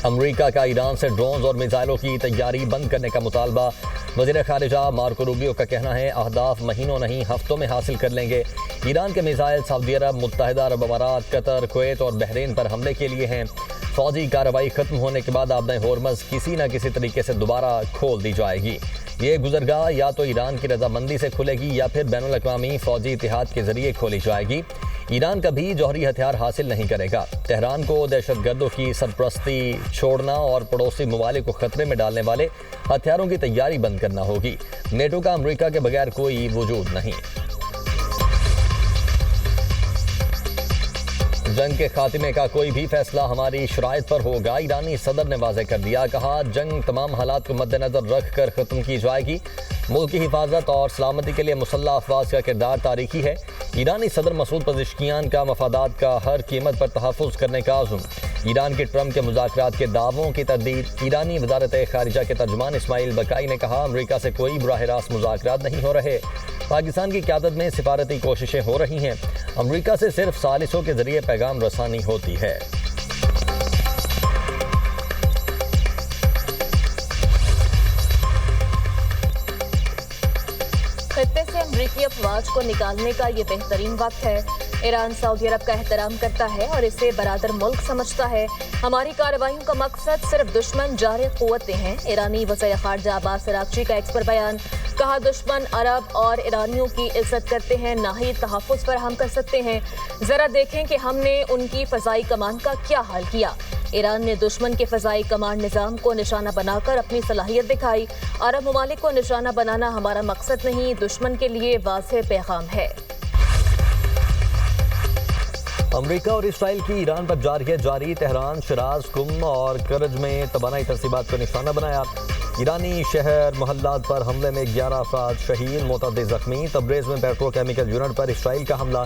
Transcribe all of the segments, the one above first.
امریکہ کا ایران سے ڈرونز اور میزائلوں کی تیاری بند کرنے کا مطالبہ۔ وزیر خارجہ مارکو روبیو کا کہنا ہے اہداف مہینوں نہیں ہفتوں میں حاصل کر لیں گے۔ ایران کے میزائل سعودی عرب، متحدہ عرب امارات، قطر، کویت اور بحرین پر حملے کے لیے ہیں۔ فوجی کارروائی ختم ہونے کے بعد آبِ ہرمز کسی نہ کسی طریقے سے دوبارہ کھول دی جائے گی۔ یہ گزرگاہ یا تو ایران کی رضامندی سے کھلے گی یا پھر بین الاقوامی فوجی اتحاد کے ذریعے کھولی جائے گی۔ ایران کبھی جوہری ہتھیار حاصل نہیں کرے گا۔ تہران کو دہشت گردوں کی سرپرستی چھوڑنا اور پڑوسی ممالک کو خطرے میں ڈالنے والے ہتھیاروں کی تیاری بند کرنا ہوگی۔ نیٹو کا امریکہ کے بغیر کوئی وجود نہیں۔ جنگ کے خاتمے کا کوئی بھی فیصلہ ہماری شرائط پر ہوگا، ایرانی صدر نے واضح کر دیا۔ کہا جنگ تمام حالات کو مد نظر رکھ کر ختم کی جائے گی۔ ملک کی حفاظت اور سلامتی کے لیے مسلح افواج کا کردار تاریخی ہے۔ ایرانی صدر مسعود پزشکیان کا مفادات کا ہر قیمت پر تحفظ کرنے کا عزم۔ ایران کے ٹرمپ کے مذاکرات کے دعووں کی تردید۔ ایرانی وزارت خارجہ کے ترجمان اسماعیل بقائی نے کہا امریکہ سے کوئی براہ راست مذاکرات نہیں ہو رہے، پاکستان کی قیادت میں سفارتی کوششیں ہو رہی ہیں، امریکہ سے صرف ثالثوں کے ذریعے پیغام رسانی ہوتی ہے۔ خطے سے امریکی افواج کو نکالنے کا یہ بہترین وقت ہے۔ ایران سعودی عرب کا احترام کرتا ہے اور اسے برادر ملک سمجھتا ہے۔ ہماری کارروائیوں کا مقصد صرف دشمن جارح قوتیں ہیں۔ ایرانی وزیر خارجہ عباس عراقچی کا ایکس پر بیان۔ کہا دشمن عرب اور ایرانیوں کی عزت کرتے ہیں، نہ ہی تحفظ فراہم کر سکتے ہیں۔ ذرا دیکھیں کہ ہم نے ان کی فضائی کمان کا کیا حال کیا۔ ایران نے دشمن کے فضائی کمان نظام کو نشانہ بنا کر اپنی صلاحیت دکھائی۔ عرب ممالک کو نشانہ بنانا ہمارا مقصد نہیں، دشمن کے لیے واضح پیغام ہے۔ امریکہ اور اسرائیل کی ایران پر جاری تہران، شیراز، قم اور کرج میں توانائی تنصیبات کو نشانہ بنایا۔ ایرانی شہر محلات پر حملے میں 11 افراد شہید، متعدد زخمی۔ تبریز میں پیٹرو کیمیکل یونٹ پر اسرائیل کا حملہ۔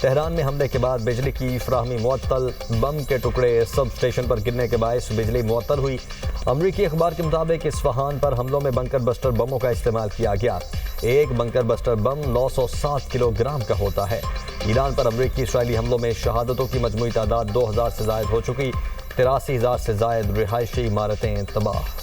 تہران میں حملے کے بعد بجلی کی فراہمی معطل، بم کے ٹکڑے سب اسٹیشن پر گرنے کے باعث بجلی معطل ہوئی۔ امریکی اخبار کے مطابق اصفہان پر حملوں میں بنکر بسٹر بموں کا استعمال کیا گیا۔ ایک بنکر بسٹر بم 907 کلو گرام کا ہوتا ہے۔ ایران پر امریکی اسرائیلی حملوں میں شہادتوں کی مجموعی تعداد 2000 سے زائد ہو چکی، 83,000 سے زائد رہائشی عمارتیں تباہ۔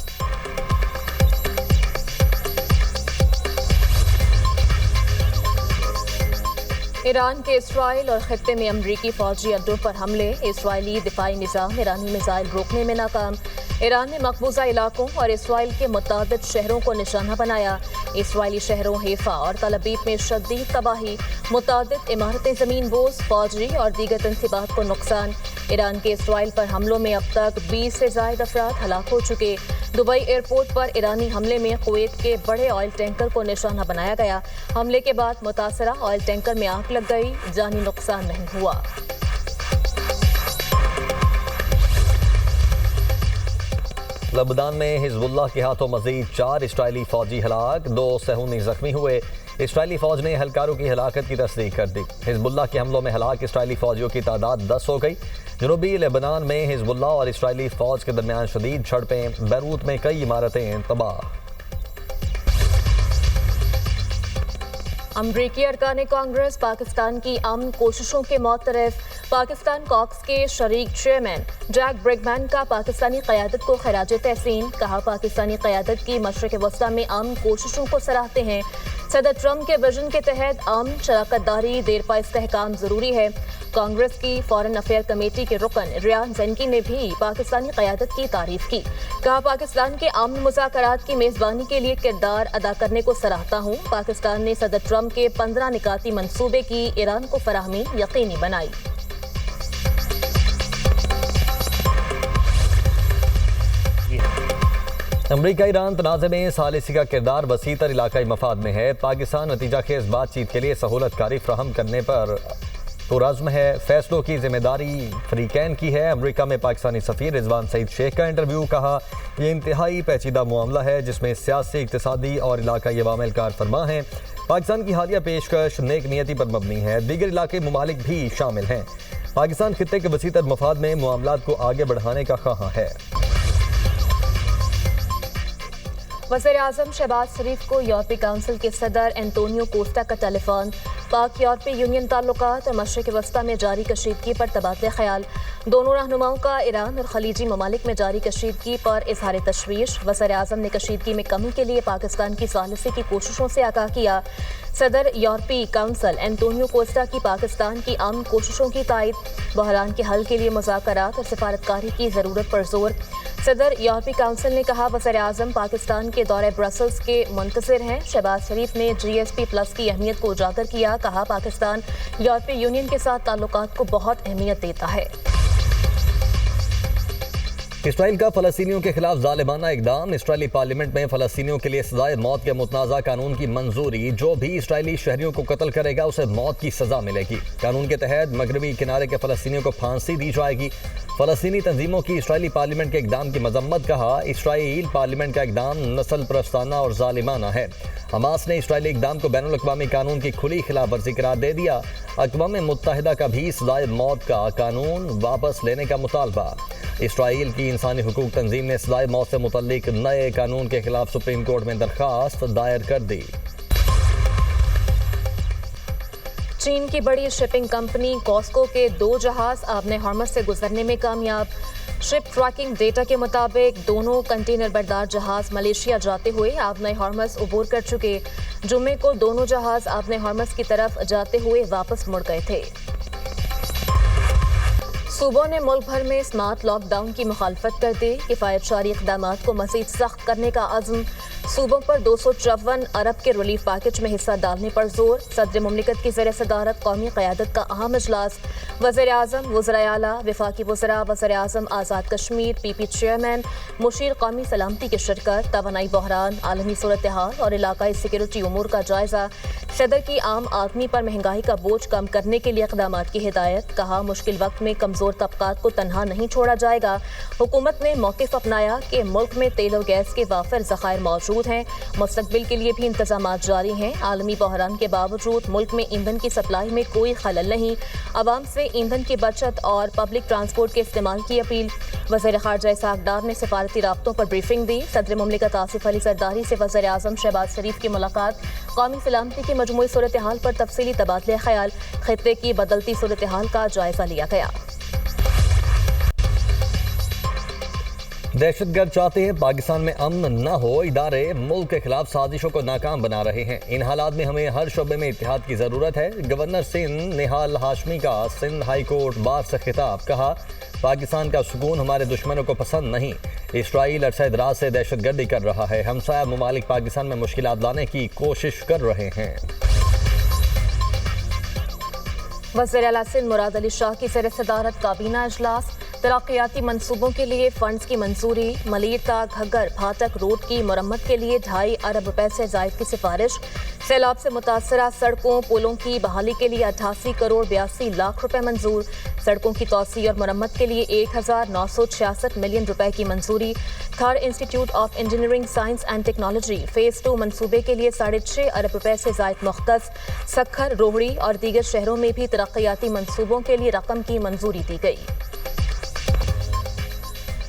ایران کے اسرائیل اور خطے میں امریکی فوجی اڈوں پر حملے، اسرائیلی دفاعی نظام ایرانی میزائل روکنے میں ناکام۔ ایران نے مقبوضہ علاقوں اور اسرائیل کے متعدد شہروں کو نشانہ بنایا۔ اسرائیلی شہروں حیفا اور تل ابیب میں شدید تباہی، متعدد عمارتیں زمین بوس، فوجی اور دیگر تنصیبات کو نقصان۔ ایران کے اسرائیل پر حملوں میں اب تک 20 سے زائد افراد ہلاک ہو چکے۔ دبئی ایئرپورٹ پر ایرانی حملے میں کویت کے بڑے آئل ٹینکر کو نشانہ بنایا گیا۔ حملے کے بعد متاثرہ آئل ٹینکر میں آگ لگ گئی، جانی نقصان نہیں ہوا۔ لبنان میں حزب اللہ کے ہاتھوں مزید 4 اسرائیلی فوجی ہلاک، 2 صہیونی زخمی ہوئے۔ اسرائیلی فوج نے اہلکاروں کی ہلاکت کی تصدیق کر دی۔ حزب اللہ کے حملوں میں ہلاک اسرائیلی فوجیوں کی تعداد 10 ہو گئی۔ جنوبی لبنان میں حزب اللہ اور اسرائیلی فوج کے درمیان شدید جھڑپیں، بیروت میں کئی عمارتیں تباہ۔ امریکی ارکان کانگریس پاکستان کی امن کوششوں کے معترف۔ پاکستان کاکس کے شریک چیئرمین جیک برگمین کا پاکستانی قیادت کو خراج تحسین۔ کہا پاکستانی قیادت کی مشرق وسطی میں امن کوششوں کو سراہتے ہیں۔ صدر ٹرمپ کے وژن کے تحت امن، شراکت داری، دیرپا استحکام ضروری ہے۔ کانگریس کی فارن افیئر کمیٹی کے رکن ریان زنکی نے بھی پاکستانی قیادت کی تعریف کی۔ کہا پاکستان کے امن مذاکرات کی میزبانی کے لیے کردار ادا کرنے کو سراہتا ہوں۔ پاکستان نے صدر ٹرمپ کے 15 نکاتی منصوبے کی ایران کو فراہمی یقینی بنائی۔ امریکہ ایران تنازع میں ثالثی کا کردار وسیع تر علاقائی مفاد میں ہے۔ پاکستان نتیجہ خیز بات چیت کے لیے سہولت کاری فراہم کرنے پر پرعزم ہے۔ فیصلوں کی ذمہ داری فریقین کی ہے۔ امریکہ میں پاکستانی سفیر رضوان سعید شیخ کا انٹرویو۔ کہا یہ انتہائی پیچیدہ معاملہ ہے جس میں سیاسی، اقتصادی اور علاقائی عوامل کار فرما ہیں۔ پاکستان کی حالیہ پیشکش نیک نیتی پر مبنی ہے، دیگر علاقائی ممالک بھی شامل ہیں۔ پاکستان خطے کے وسیع تر مفاد میں معاملات کو آگے بڑھانے کا خواہاں ہے۔ وزیر اعظم شہباز شریف کو یورپی کونسل کے صدر انطونیو کوسٹا کا ٹیلی فون۔ पाक यूरोपीय यूनियन ताल्लुकात और मशरिक़ वस्ता में जारी कशीदगी पर तबादले ख्याल। दोनों रहनुमाओं का ईरान और खलीजी ममालिक में जारी कशीदगी पर इजहार तशवीश। वज़ीर-ए-आज़म ने कशीदगी में कमी के लिए पाकिस्तान की सालिसी की कोशिशों से आगाह किया। सदर यूरोपीय काउंसिल एंटोनियो कोस्टा की पाकिस्तान की अमन कोशिशों की तायद। बहरान के हल के लिए मुज़ाकरात और सिफारतकारी की ज़रूरत पर जोर। सदर यूरोपीय काउंसिल ने कहा वज़ीर-ए-आज़म पाकिस्तान के दौरे ब्रसल्स के मुंतज़िर हैं। शहबाज शरीफ ने GSP+ की अहमियत को उजागर किया। कहा पाकिस्तान यूरोपीय यूनियन के साथ ताल्लुकात को बहुत अहमियत देता है। इसराइल का फ़लस्तीनियों के खिलाफ ज़ालिमाना इक़दाम। इसराइली पार्लियामेंट में फ़लस्तीनियों के लिए सज़ाए मौत के मुतनाज़ा कानून की मंजूरी। जो भी इसराइली शहरियों को कत्ल करेगा उसे मौत की सज़ा मिलेगी। कानून के तहत मगरबी किनारे के फ़लस्तीनियों को फांसी दी जाएगी। फ़लस्तीनी तंजीमों की इसराइली पार्लियामेंट के इक़दाम की मजम्मत। कहा इसराइल पार्लियामेंट का इक़दाम नस्ल परस्ताना और ज़ालिमाना है। हमास ने इसराइली इक़दाम को बैनुल अक़वामी कानून की खुली खिलाफ वर्जी करार दे दिया। अक़वाम मुत्तहिदा का भी सज़ाए मौत का कानून वापस लेने का मुतालबा। इसराइल की इंसानी हुकूक तंजीम ने सज़ाए मौत से मुतल्लिक नए कानून के खिलाफ सुप्रीम कोर्ट में दरख्वास्त दायर कर दी। चीन की बड़ी शिपिंग कंपनी कॉस्को के 2 जहाज आबने हॉर्मज़ से गुजरने में कामयाब। शिप ट्रैकिंग डेटा के मुताबिक दोनों कंटेनर बरदार जहाज मलेशिया जाते हुए आबने हॉर्मज़ उबूर कर चुके। जुम्मे को दोनों जहाज आबने हॉर्मज़ की तरफ जाते हुए वापस मुड़ गए थे। सूबों ने मुल्क भर में स्मार्ट लॉकडाउन की मुखालफत कर दी। किफ़ायतशारी इक़दामात को मज़ीद सख्त करने का अज़्म। सूबों पर 254 अरब के रिलीफ पैकेज में हिस्सा डालने पर जोर। सदर मुमलिकत की ज़ेर सदारत कौमी क़यादत का अहम इजलास। वज़ीर-ए-आज़म, वज़राए-आला, वफाकी वज़रा, वज़ीर-ए-आज़म आज़ाद कश्मीर, PP चेयरमैन, मुशीर कौमी सलामती की शिरकत। तवानाई बहरान, आलमी सूरत हाल और इलाकाई सिक्योरिटी उमूर का जायज़ा। सदर की आम आदमी पर महंगाई का बोझ कम करने के लिए इक़दामात की हिदायत। कहा मुश्किल वक्त में कमज़ोर तबकात को तनहा नहीं छोड़ा जाएगा। हुकूमत ने मौक़िफ़ अपनाया कि मुल्क में तेल और गैस के वाफिर ज़खायर मौजूद हैं। मुस्तक़बिल के लिए भी इंतज़ामात जारी हैं। आलमी बहरान के बावजूद मुल्क में ईंधन की सप्लाई में कोई खलल नहीं। अवाम से ईंधन की बचत और पब्लिक ट्रांसपोर्ट के इस्तेमाल की अपील। वज़ीर ख़ारजा इसहाक़ डार ने सिफारती राब्तों पर ब्रीफिंग दी। सदर मुमलिकत आसिफ अली ज़रदारी से वज़ीर-ए-आज़म शहबाज शरीफ की मुलाकात। कौमी सलामती की मजमूई सूरत हाल पर तफसीली तबादले ख्याल। खित्ते की बदलती सूरत हाल का जायज़ा लिया गया। दहशतगर्द चाहते हैं पाकिस्तान में अमन न हो। इदारे मुल्क के खिलाफ साजिशों को नाकाम बना रहे हैं। इन हालात में हमें हर शोबे में इत्तेहाद की ज़रूरत है। गवर्नर सिंध निहाल हाशमी का सिंध हाई कोर्ट बार से खिताब। कहा पाकिस्तान का सुकून हमारे दुश्मनों को पसंद नहीं। इसराइल अरसे दराज से दहशतगर्दी कर रहा है। हमसाया ममालिक पाकिस्तान में मुश्किलात लाने की कोशिश कर रहे हैं। वज़ीर-ए-आला सिंध मुराद अली शाह की ज़ेर सदारत काबीना इजलास। तरक्याती मंसूबों के लिए फंड्स की मंजूरी। मलीर ता घग्गर फाटक रोड की मरम्मत के लिए 2.5 अरब रुपए से ज़ायद की सिफारिश। सैलाब से मुतासरा सड़कों पुलों की बहाली के लिए 88 करोड़ 82 लाख रुपए मंजूर। सड़कों की तोसी और मरम्मत के लिए 1966 मिलियन रुपए की मंजूरी। Thar institute of engineering science and technology phase 2 मंसूबे के लिए 6.5 अरब रुपए से ज़ायद मुख्तस। सखर, रोहड़ी और दीगर शहरों में भी तरक्याती मंसूबों के लिए रकम की मंजूरी दी गई।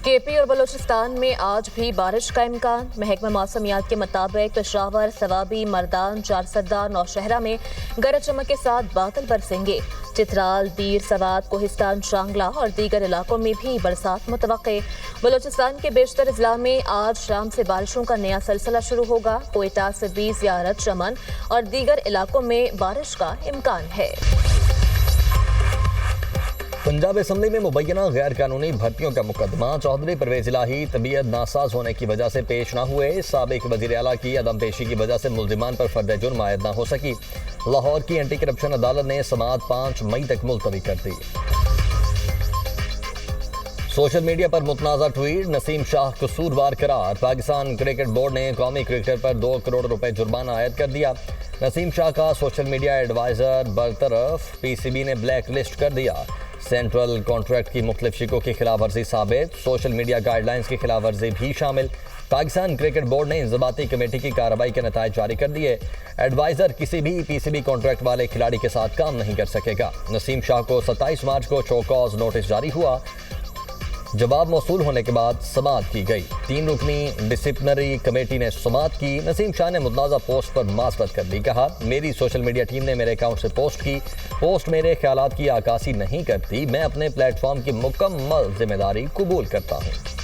KP और बलूचिस्तान में आज भी बारिश का इम्कान। महकमा मौसमियात के मुताबिक पेशावर, सवाबी, मर्दान, चारसदा, नौशहरा में गरज चमक के साथ बादल बरसेंगे। चित्राल, बीर, सवात, कोहिस्तान, शांगला और दीगर इलाकों में भी बरसात मुतवक्के। बलूचिस्तान के बेशतर अजला में आज शाम से बारिशों का नया सिलसिला शुरू होगा। कोयटा से 20, ज़ियारत, चमन और दीगर इलाकों में बारिश का इम्कान है। पंजाब असम्बली में मुबैना गैर कानूनी भर्तियों का मुकदमा। चौधरी परवेज इलाही तबीयत नासाज होने की वजह से पेश न हुए। साबिक वज़ीर आला की अदम पेशी की वजह से मुल्जिमान पर फर्द जुर्म आयद न हो सकी। लाहौर की एंटी करप्शन अदालत ने समाअत 5 मई तक मुलतवी कर दी। सोशल मीडिया पर मुतनाज़ा ट्वीट। नसीम शाह कसूरवार करार। पाकिस्तान क्रिकेट बोर्ड ने कौमी क्रिकेटर पर 2 करोड़ रुपए जुर्माना आयद कर दिया। नसीम शाह का सोशल मीडिया एडवाइज़र बरतरफ। PCB ने ब्लैक लिस्ट कर दिया। सेंट्रल कॉन्ट्रैक्ट की मुख्तलिफ शिकों की खिलाफ वर्जी साबित। सोशल मीडिया गाइडलाइंस की खिलाफ वर्जी भी शामिल। पाकिस्तान क्रिकेट बोर्ड ने इंज़बाती कमेटी की कार्रवाई के नतायज जारी कर दिए। एडवाइज़र किसी भी PCB कॉन्ट्रैक्ट वाले खिलाड़ी के साथ काम नहीं कर सकेगा। नसीम शाह को 27 मार्च को शो कॉज नोटिस जारी हुआ। جواب موصول ہونے کے بعد سماعت کی گئی۔ 3 رکنی ڈسپلنری کمیٹی نے سماعت کی۔ نسیم شاہ نے متنازع پوسٹ پر معذرت کر لی۔ کہا میری سوشل میڈیا ٹیم نے میرے اکاؤنٹ سے پوسٹ کی، پوسٹ میرے خیالات کی عکاسی نہیں کرتی، میں اپنے پلیٹ فارم کی مکمل ذمہ داری قبول کرتا ہوں۔